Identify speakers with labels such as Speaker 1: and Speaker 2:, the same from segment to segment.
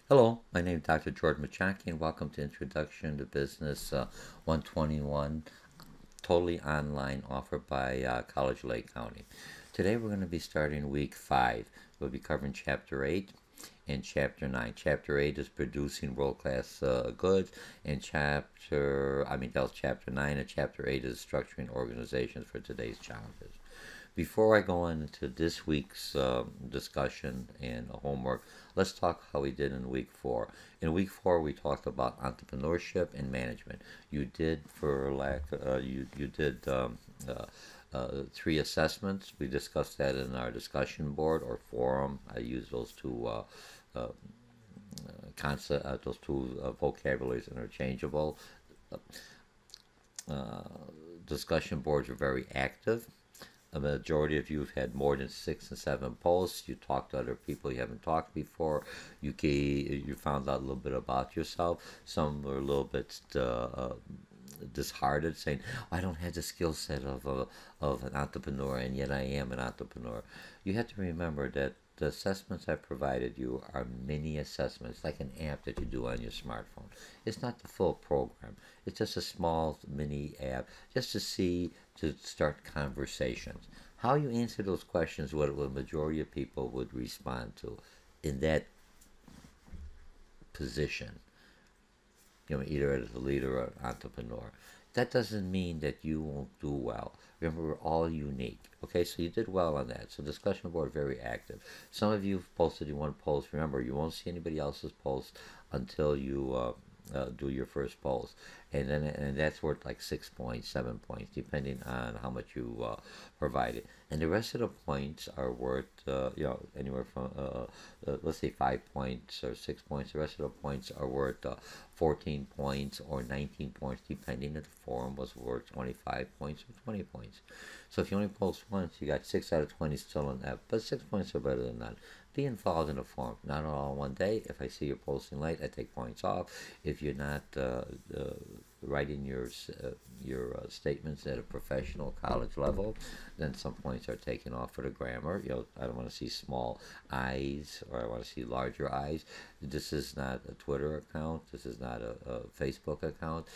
Speaker 1: Hello, my name is Dr. George Mochocki, and welcome to Introduction to Business 121, totally online, offered by College Lake County. Today we're going to be starting week 5. We'll be covering Chapter 8 and Chapter 9. Chapter 8 is producing world-class goods, and that's Chapter 9, and Chapter 8 is structuring organizations for today's challenges. Before I go into this week's discussion and homework, let's talk how we did in week 4. In week 4, we talked about entrepreneurship and management. You did, for lack, you did 3 assessments. We discussed that in our discussion board or forum. I use those two vocabularies interchangeable. Uh, Discussion boards are very active. A majority of you have had more than 6 and 7 posts. You talked to other people you haven't talked before. You found out a little bit about yourself. Some were a little bit disheartened, saying, "I don't have the skill set of an entrepreneur, and yet I am an entrepreneur." You have to remember that the assessments I provided you are mini assessments, like an app that you do on your smartphone. It's not the full program. It's just a small mini app just to start conversations. How you answer those questions, what the majority of people would respond to in that position, either as a leader or an entrepreneur. That doesn't mean that you won't do well. Remember, we're all unique. Okay, so you did well on that. So discussion board very active. Some of you posted in one post. Remember, you won't see anybody else's post until you do your first post, and that's worth like 6 points, 7 points, depending on how much you provided. And the rest of the points are worth anywhere from let's say 5 points or 6 points. The rest of the points are worth 14 points or 19 points, depending if the forum was worth 25 points or 20 points. So if you only post once, you got 6 out of 20 still in that, but 6 points are better than none. Be involved in the forum, not all one day. If I see you're posting late, I take points off. If you're not writing your statements at a professional college level, then some points are taken off for the grammar. I don't want to see small I's, or I want to see larger I's. This is not a Twitter account. This is not a Facebook account.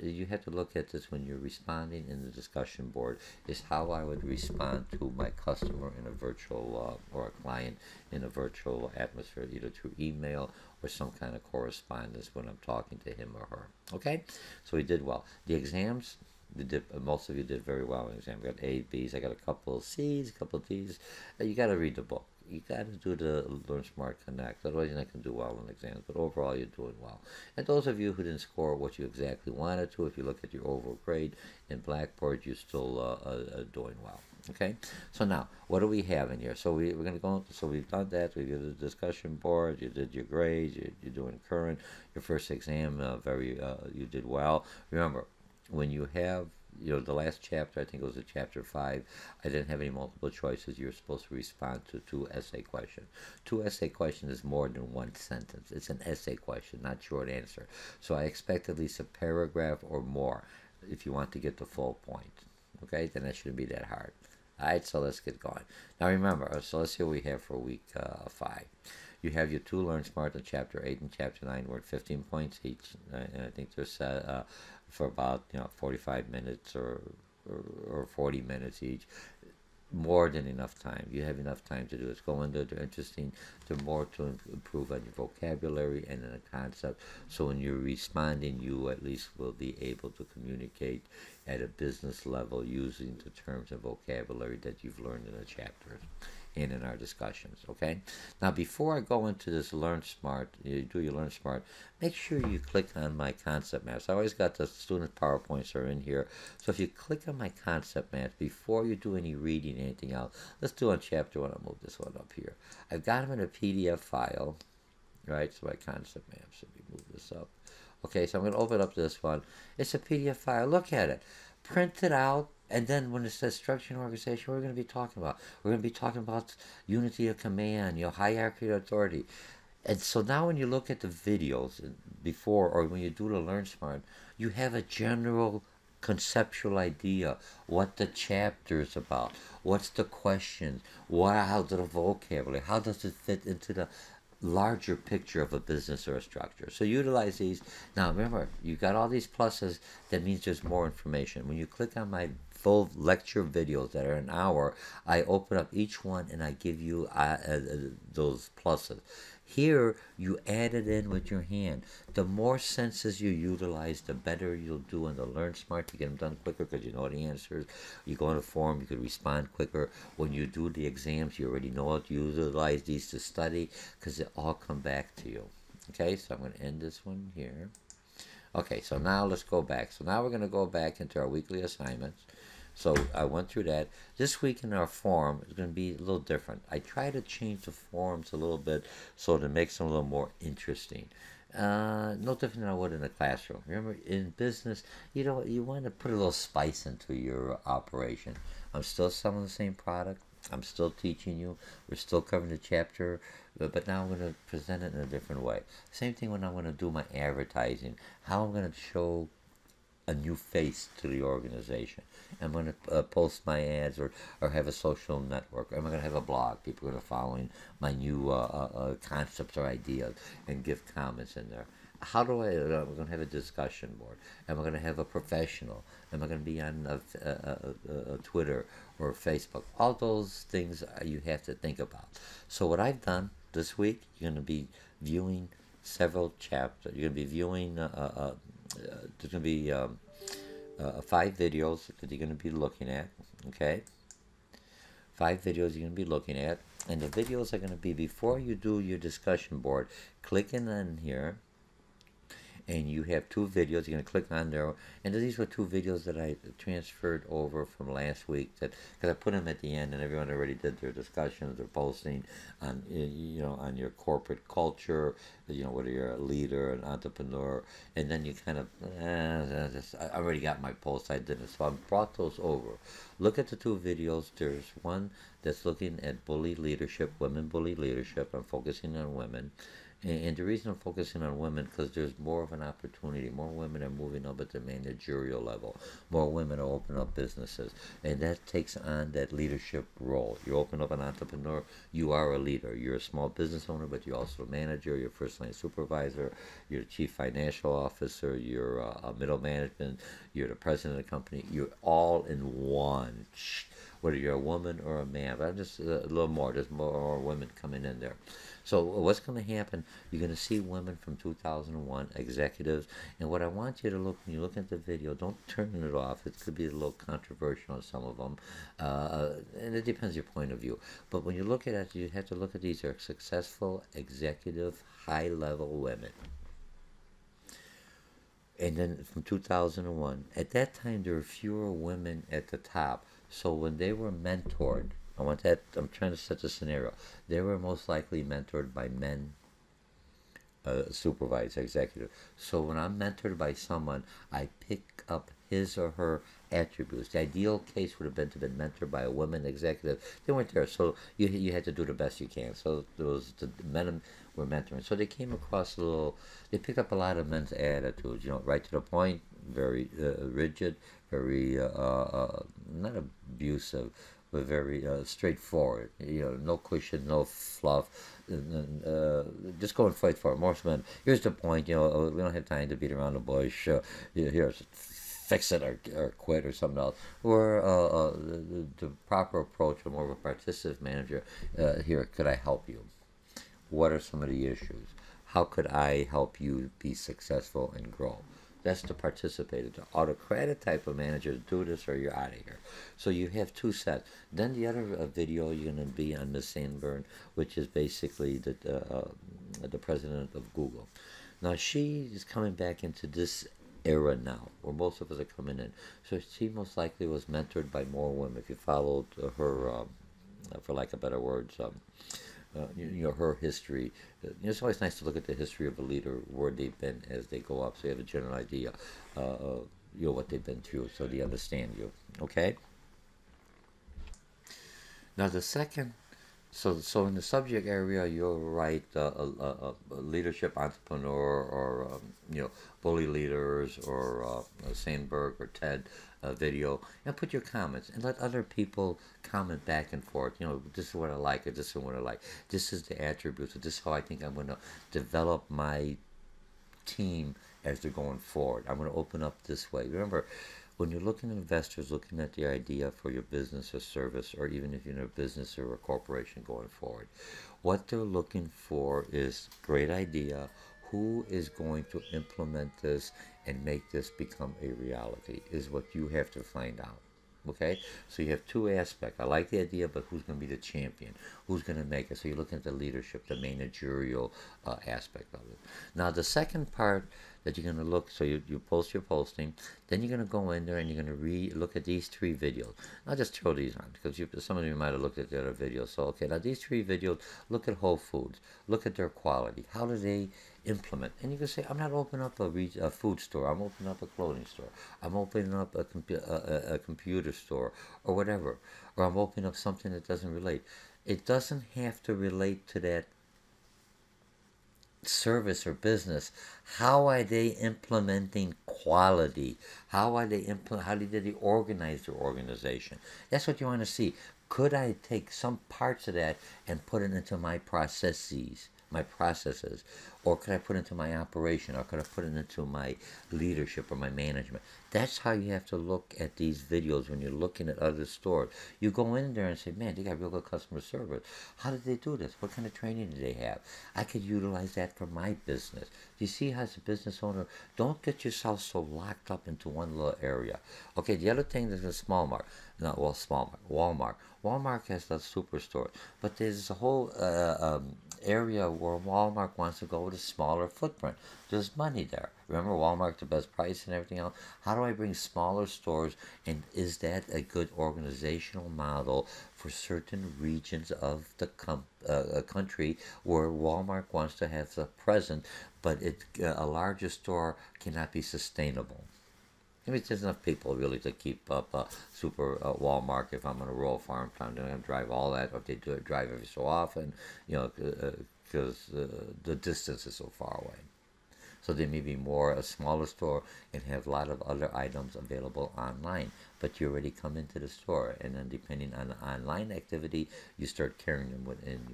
Speaker 1: You have to look at this when you're responding in the discussion board, is how I would respond to my customer in a virtual or a client in a virtual atmosphere, either through email or some kind of correspondence when I'm talking to him or her. Okay, so we did well. The exams, most of you did very well in the exam. We got A, B's. I got a couple of C's, a couple of D's. You got to read the book. You got to do the Learn Smart Connect. Otherwise, you're not going to do well in exams. But overall, you're doing well. And those of you who didn't score what you exactly wanted to, if you look at your overall grade in Blackboard, you're still doing well. Okay, so now what do we have in here? So we're going to go. So we've done that. We did the discussion board. You did your grades. You're doing current. Your first exam, you did well. Remember, when you have the last chapter, I think it was chapter 5, I didn't have any multiple choices. You're supposed to respond to 2 essay questions. 2 essay questions is more than 1 sentence. It's an essay question, not short answer. So I expect at least a paragraph or more if you want to get the full point. Okay, then that shouldn't be that hard. All right, so let's get going. Now remember, so let's see what we have for week 5. You have your 2 Learn Smart in Chapter 8 and Chapter 9 worth 15 points each. And I think they're set for about 45 minutes or 40 minutes each. More than enough time. You have enough time to do this. Go into they're interesting. They're more to improve on your vocabulary and in a concept. So when you're responding, you at least will be able to communicate at a business level using the terms and vocabulary that you've learned in the chapters and in our discussions. Okay. Now, before I go into this Learn Smart, you do your Learn Smart, make sure you click on my concept maps. I always got the student PowerPoints are in here. So if you click on my concept maps before you do any reading, anything else, let's do on chapter 1. I'll move this one up here. I've got them in a PDF file, right? So my concept maps. Let me move this up. Okay, so I'm going to open up this one. It's a PDF file. Look at it. Print it out. And then when it says structure and organization, what are we going to be talking about? We're going to be talking about unity of command, hierarchy of authority. And so now when you look at the videos before or when you do the Learn Smart, you have a general conceptual idea what the chapter is about, what's the questions, how's the vocabulary, how does it fit into the larger picture of a business or a structure. So utilize these. Now remember, you got all these pluses. That means there's more information. When you click on my full lecture videos that are an hour, I open up each one and I give you those pluses. Here, you add it in with your hand. The more senses you utilize, the better you'll do in the Learn Smart to get them done quicker because you know the answers. You go in a forum, you can respond quicker. When you do the exams, you already know how to utilize these to study because they all come back to you. Okay, so I'm going to end this one here. Okay, so now let's go back. So now we're going to go back into our weekly assignments. So I went through that. This week in our forum is going to be a little different. I try to change the forums a little bit so to make them a little more interesting. No different than I would in a classroom. Remember, in business, you want to put a little spice into your operation. I'm still selling the same product. I'm still teaching you. We're still covering the chapter, but now I'm going to present it in a different way. Same thing when I'm going to do my advertising. How I'm going to show a new face to the organization. I'm going to post my ads or have a social network. Am I going to have a blog? People are going to follow my new concepts or ideas and give comments in there. How do I, I'm going to have a discussion board. Am I going to have a professional? Am I going to be on Twitter or Facebook? All those things you have to think about. So what I've done this week, you're going to be viewing several chapters. You're going to be viewing, there's going to be 5 videos that you're going to be looking at, okay? 5 videos you're going to be looking at. And the videos are going to be before you do your discussion board. Clicking in here. And you have 2 videos. You're going to click on there, and these were 2 videos that I transferred over from last week. That because I put them at the end, and everyone already did their discussions, their posting on on your corporate culture. Whether you're a leader, an entrepreneur, and then you kind of I already got my post. I did it, so I brought those over. Look at the 2 videos. There's one that's looking at bully leadership, women bully leadership. I'm focusing on women. And the reason I'm focusing on women because there's more of an opportunity. More women are moving up at the managerial level. More women are opening up businesses. And that takes on that leadership role. You open up an entrepreneur, you are a leader. You're a small business owner, but you're also a manager. You're a first-line supervisor. You're the chief financial officer. You're a middle management. You're the president of the company. You're all in one. Whether you're a woman or a man. But I'm just a little more. There's more women coming in there. So what's going to happen, you're going to see women from 2001, executives, and what I want you to look, when you look at the video, don't turn it off. It could be a little controversial on some of them, and it depends your point of view. But when you look at it, you have to look at these are successful, executive, high-level women. And then from 2001, at that time, there were fewer women at the top. So when they were mentored, I'm trying to set the scenario. They were most likely mentored by men, supervisor, executive. So when I'm mentored by someone, I pick up his or her attributes. The ideal case would have been to be mentored by a woman executive. They weren't there, so you had to do the best you can. So the men were mentoring. So they came across they picked up a lot of men's attitudes, right to the point, very rigid, very not abusive, but very straightforward. No cushion, no fluff. Just go and fight for it. Most men, here's the point. We don't have time to beat around the bush. Here's fix it or quit or something else. Or the proper approach, or more of a participant manager. Here, could I help you? What are some of the issues? How could I help you be successful and grow? That's the participator. The autocratic type of managers do this or you're out of here. So you have 2 sets. Then the other video you're going to be on Miss Sandburn, which is basically the president of Google. Now she is coming back into this era now, where most of us are coming in. So she most likely was mentored by more women. If you followed her, for lack of better words, her history. It's always nice to look at the history of a leader, where they've been as they go up, so you have a general idea, what they've been through, so they understand you. Okay. Now the second So in the subject area, you'll write a leadership entrepreneur or bully leaders or a Sandberg or TED video, and put your comments and let other people comment back and forth. This is what I like, or this is what I like. This is the attributes. Or this is how I think I'm going to develop my team as they're going forward. I'm going to open up this way. Remember, when you're looking at investors, looking at the idea for your business or service, or even if you're in a business or a corporation going forward, what they're looking for is great idea. Who is going to implement this and make this become a reality is what you have to find out. Okay, so you have two aspects. I like the idea, but who's going to be the champion? Who's going to make it? So you're looking at the leadership, the managerial aspect of it. Now, the second part that you're going to look, so you post your posting, then you're going to go in there and you're going to look at these 3 videos. I'll just throw these on because some of you might have looked at the other videos. So, okay, now these 3 videos, look at Whole Foods, look at their quality. How do they implement? And you can say, I'm not opening up a food store. I'm opening up a clothing store. I'm opening up a computer store or whatever. Or I'm opening up something that doesn't relate. It doesn't have to relate to that service or business. How are they implementing quality? How did they organize their organization? That's what you want to see. Could I take some parts of that and put it into my processes, or could I put it into my operation, or could I put it into my leadership or my management? That's how you have to look at these videos when you're looking at other stores. You go in there and say, man, they got real good customer service. How did they do this? What kind of training do they have? I could utilize that for my business. You see, as a business owner, don't get yourself so locked up into one little area. Okay, the other thing is a small market. Walmart. Walmart has the superstore, but there's a whole area where Walmart wants to go with a smaller footprint. There's money there. Remember, Walmart the best price and everything else. How do I bring smaller stores, and is that a good organizational model for certain regions of the country where Walmart wants to have the presence, but a larger store cannot be sustainable? I mean, there's enough people really to keep up a super Walmart. If I'm on a rural farm, I'm going to drive all that. If they do it, drive every so often, because the distance is so far away. So there may be more a smaller store and have a lot of other items available online. But you already come into the store, and then depending on the online activity, you start carrying them within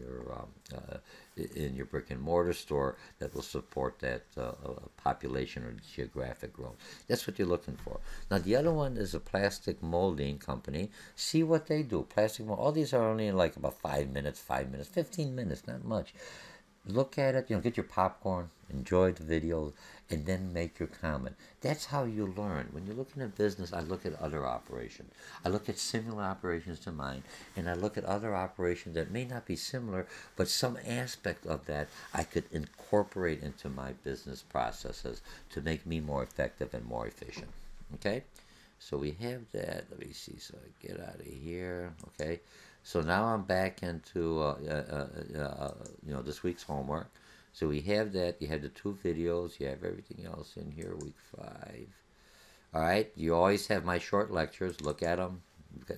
Speaker 1: your brick and mortar store that will support that population or geographic growth. That's what you're looking for. Now the other one is a plastic molding company. See what they do. Plastic mold. All these are only in like about 5 minutes, 15 minutes, not much. Look at it, get your popcorn, enjoy the video, and then make your comment. That's how you learn. When you're looking at business, I look at other operations. I look at similar operations to mine, and I look at other operations that may not be similar, but some aspect of that I could incorporate into my business processes to make me more effective and more efficient. Okay? So we have that. Let me see. So I get out of here. Okay? So now I'm back into this week's homework. So we have that. You have the 2 videos. You have everything else in here. Week 5. All right. You always have my short lectures. Look at them.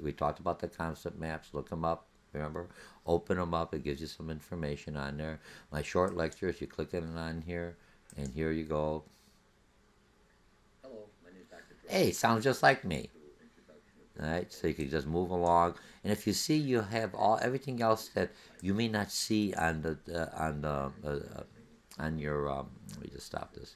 Speaker 1: We talked about the concept maps. Look them up. Remember, open them up. It gives you some information on there. My short lectures. You click it on here, and here you go. Hello, my name is Dr. Hey, sounds just like me. All right, so you can just move along, and if you see, you have everything else that you may not see on your. Let me just stop this.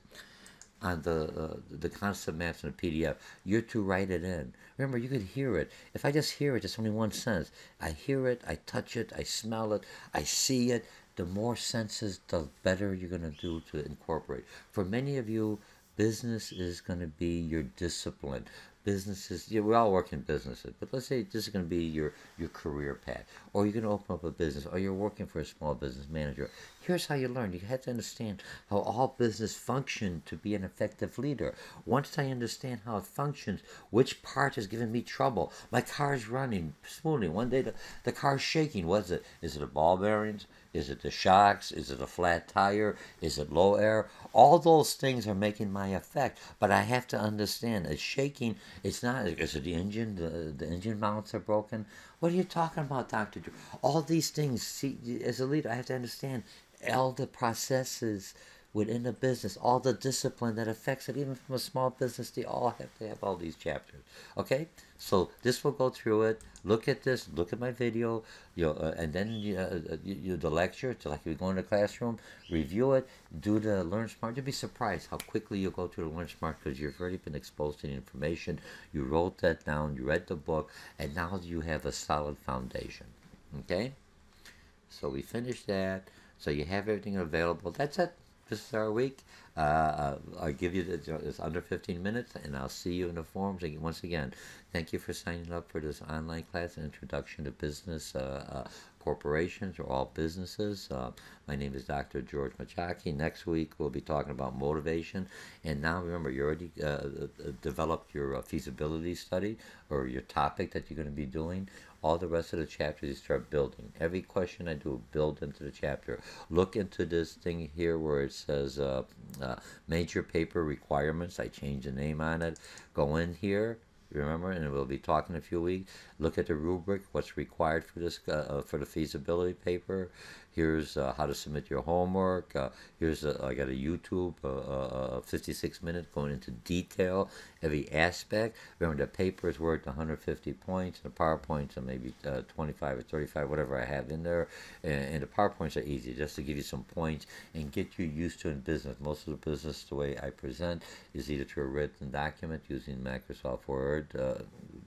Speaker 1: On the concept maps and the PDF, you're to write it in. Remember, you could hear it. If I just hear it, it's only one sense. I hear it, I touch it, I smell it, I see it. The more senses, the better you're going to do to incorporate. For many of you, business is going to be your discipline. Businesses, we all work in businesses, but let's say this is going to be your career path, or you're going to open up a business, or you're working for a small business manager. Here's how you learn. You have to understand how all business function to be an effective leader. Once I understand how it functions, which part is giving me trouble. My car is running smoothly. One day the car is shaking. What is it? Is it the ball bearings? Is it the shocks? Is it a flat tire? Is it low air? All those things are making my effect. But I have to understand, it's shaking. It's not. Is it the engine? The engine mounts are broken. What are you talking about, Doctor Drew? All these things. See, as a leader, I have to understand all the processes within a business, all the discipline that affects it, even from a small business, they all have to have all these chapters. Okay, so this will go through it. Look at this. Look at my video. And then the lecture. It's like you go in the classroom, review it, do the Learn Smart. You'll be surprised how quickly you go through the Learn Smart because you've already been exposed to the information. You wrote that down. You read the book, and now you have a solid foundation. Okay, so we finished that. So you have everything available. That's it. This is our week. I'll give you it's under 15 minutes, and I'll see you in the forums. And once again, thank you for signing up for this online class, Introduction to Business Corporations or All Businesses. My name is Dr. George Mochocki. Next week, we'll be talking about motivation. And now, remember, you already developed your feasibility study or your topic that you're going to be doing. All the rest of the chapters you start building. Every question I do, build into the chapter. Look into this thing here where it says major paper requirements. I changed the name on it. Go in here. Remember, and we'll be talking in a few weeks. Look at the rubric, what's required for this for the feasibility paper. Here's how to submit your homework. Here's I got a YouTube 56 minutes going into detail every aspect. Remember, the paper is worth 150 points, and the PowerPoints are maybe 25 or 35, whatever I have in there. And the PowerPoints are easy, just to give you some points and get you used to in business. Most of the business, the way I present, is either through a written document using Microsoft Word.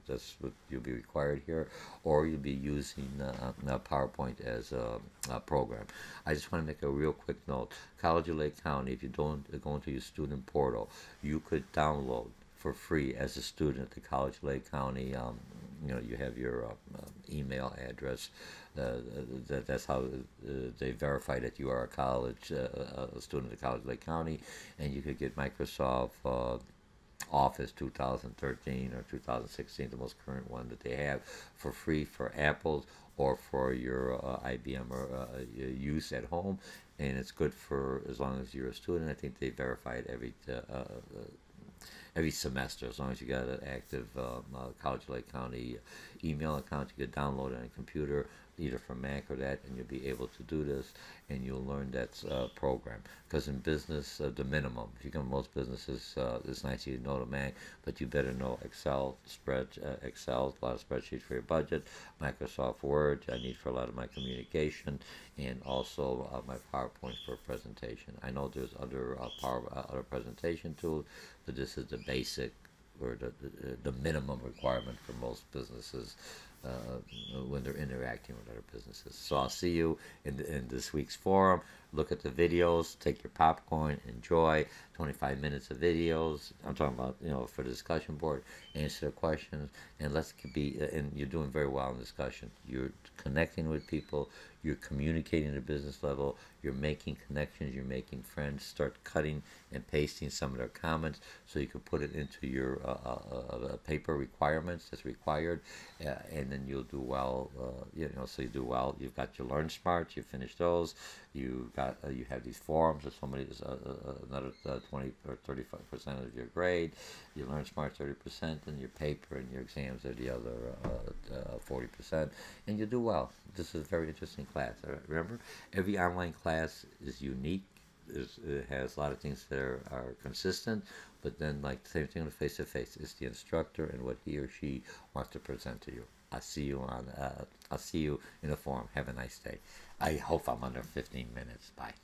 Speaker 1: That's what you'll be required here, or you'll be using PowerPoint as a program. I just want to make a real quick note. College of Lake County, if you don't go into your student portal, you could download for free as a student at the College of Lake County. You have your email address. That's how they verify that you are a student at College of Lake County, and you could get Microsoft Office 2013 or 2016, the most current one that they have, for free for Apples or for your IBM or use at home, and it's good for as long as you're a student. I think they verify it every semester. As long as you got an active College of Lake County email account, you can download it on a computer, either from Mac or that, and you'll be able to do this, and you'll learn that program. Because in business, the minimum, if you come to most businesses, it's nice you know the Mac, but you better know Excel, Excel, a lot of spreadsheets for your budget, Microsoft Word, I need for a lot of my communication, and also my PowerPoint for presentation. I know there's other other presentation tools, but this is the basic or the minimum requirement for most businesses when they're interacting with other businesses. So I'll see you in this week's forum. Look at the videos, take your popcorn, enjoy 25 minutes of videos. I'm talking about, for the discussion board, answer the questions, and and you're doing very well in discussion. You're connecting with people, you're communicating at a business level, you're making connections, you're making friends. Start cutting and pasting some of their comments so you can put it into your paper requirements that's required, and then you'll do well. So you do well. You've got your Learn Smart, you finish those. You have these forums, or somebody is another 20 or 35% of your grade. You Learn Smart 30%, and your paper and your exams are the other 40%, and you do well. This is a very interesting class. Remember, every online class is unique. It has a lot of things that are consistent, but then, like the same thing with face-to-face, it's the instructor and what he or she wants to present to you. I'll see you in the forum. Have a nice day. I hope I'm under 15 minutes. Bye.